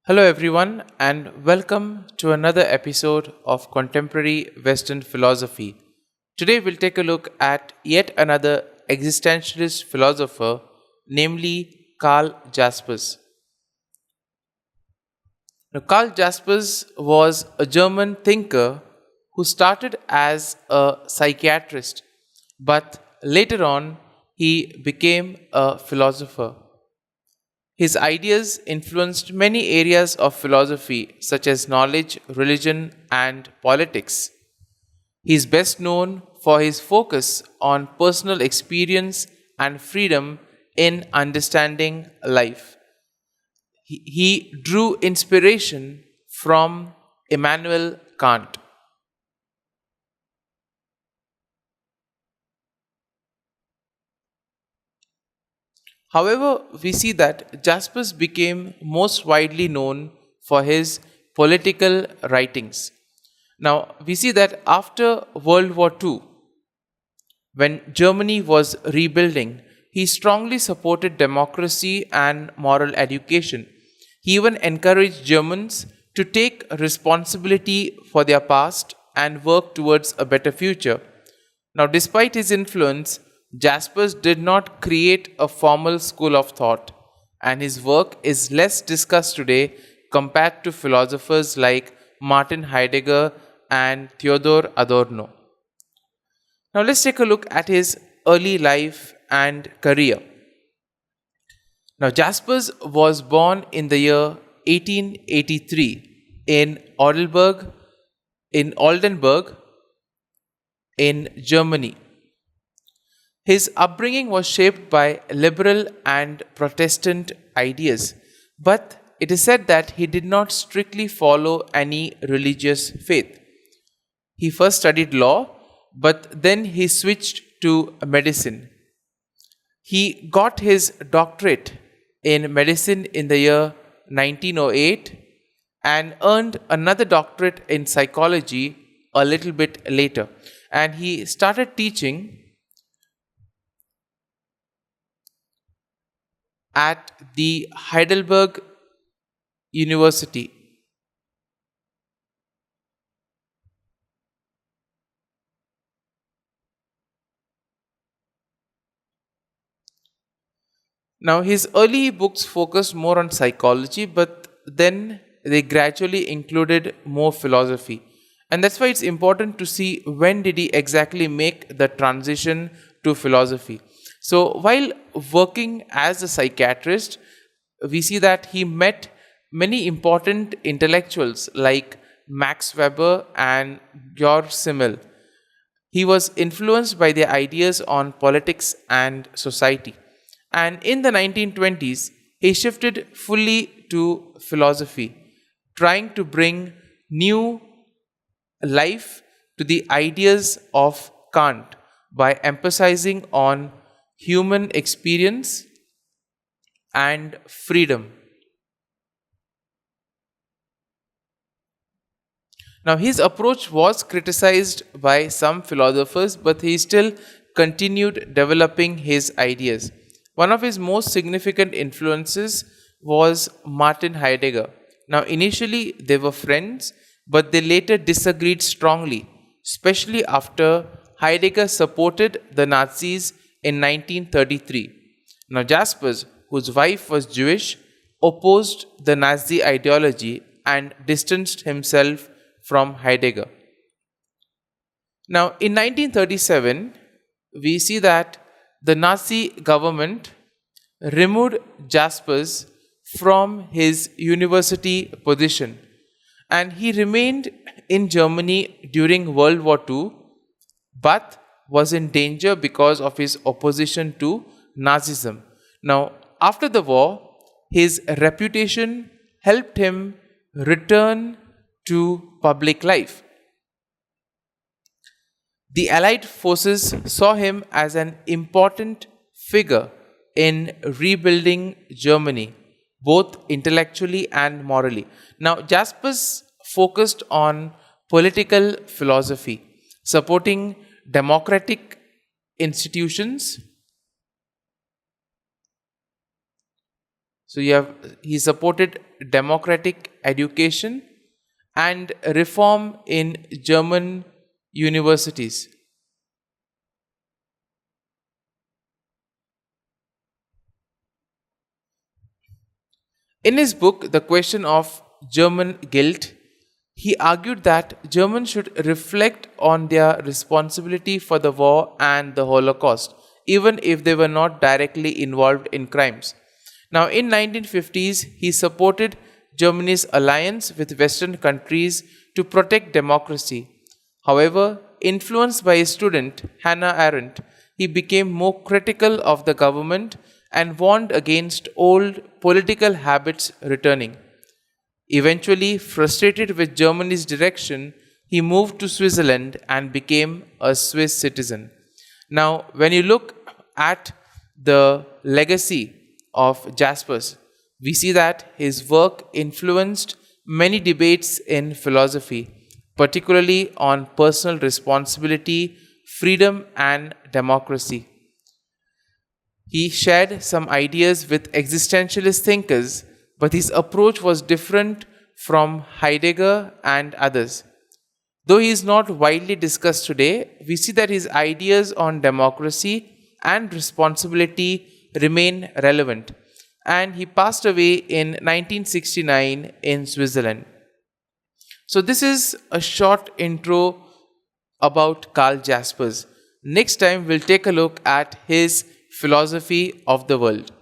Hello, everyone, and welcome to another episode of Contemporary Western Philosophy. Today, we'll take a look at yet another existentialist philosopher, namely Karl Jaspers. Now, Karl Jaspers was a German thinker who started as a psychiatrist, but later on, he became a philosopher. His ideas influenced many areas of philosophy, such as knowledge, religion, and politics. He is best known for his focus on personal experience and freedom in understanding life. He drew inspiration from Immanuel Kant. However, we see that Jaspers became most widely known for his political writings. Now, we see that after World War II, when Germany was rebuilding, he strongly supported democracy and moral education. He even encouraged Germans to take responsibility for their past and work towards a better future. Now, despite his influence, Jaspers did not create a formal school of thought, and his work is less discussed today compared to philosophers like Martin Heidegger and Theodor Adorno. Now, let's take a look at his early life and career. Now, Jaspers was born in the year 1883 in Oldenburg in Germany. His upbringing was shaped by liberal and Protestant ideas, but it is said that he did not strictly follow any religious faith. He first studied law, but then he switched to medicine. He got his doctorate in medicine in the year 1908 and earned another doctorate in psychology a little bit later. And he started teaching at the Heidelberg University. Now, his early books focused more on psychology, but then they gradually included more philosophy. And that's why it's important to see when did he exactly make the transition to philosophy. So, while working as a psychiatrist, we see that he met many important intellectuals like Max Weber and Georg Simmel. He was influenced by their ideas on politics and society. And in the 1920s, he shifted fully to philosophy, trying to bring new life to the ideas of Kant by emphasizing on human experience and freedom. Now, his approach was criticized by some philosophers, but he still continued developing his ideas. One of his most significant influences was Martin Heidegger. Now, initially they were friends, but they later disagreed strongly, especially after Heidegger supported the Nazis in 1933. Now, Jaspers, whose wife was Jewish, opposed the Nazi ideology and distanced himself from Heidegger. Now, in 1937, we see that the Nazi government removed Jaspers from his university position, and he remained in Germany during World War II, but was in danger because of his opposition to Nazism. Now, after the war, his reputation helped him return to public life. The Allied forces saw him as an important figure in rebuilding Germany, both intellectually and morally. Now, Jaspers focused on political philosophy, supporting democratic institutions So he supported democratic education and reform in German universities. In his book, The Question of German Guilt, he argued that Germans should reflect on their responsibility for the war and the Holocaust, even if they were not directly involved in crimes. Now, in 1950s, he supported Germany's alliance with Western countries to protect democracy. However, influenced by his student Hannah Arendt, he became more critical of the government and warned against old political habits returning. Eventually, frustrated with Germany's direction, he moved to Switzerland and became a Swiss citizen. Now, when you look at the legacy of Jaspers, we see that his work influenced many debates in philosophy, particularly on personal responsibility, freedom, and democracy. He shared some ideas with existentialist thinkers, but his approach was different from Heidegger and others. Though he is not widely discussed today, we see that his ideas on democracy and responsibility remain relevant, and he passed away in 1969 in Switzerland. So, this is a short intro about Karl Jaspers. Next time, we'll take a look at his philosophy of the world.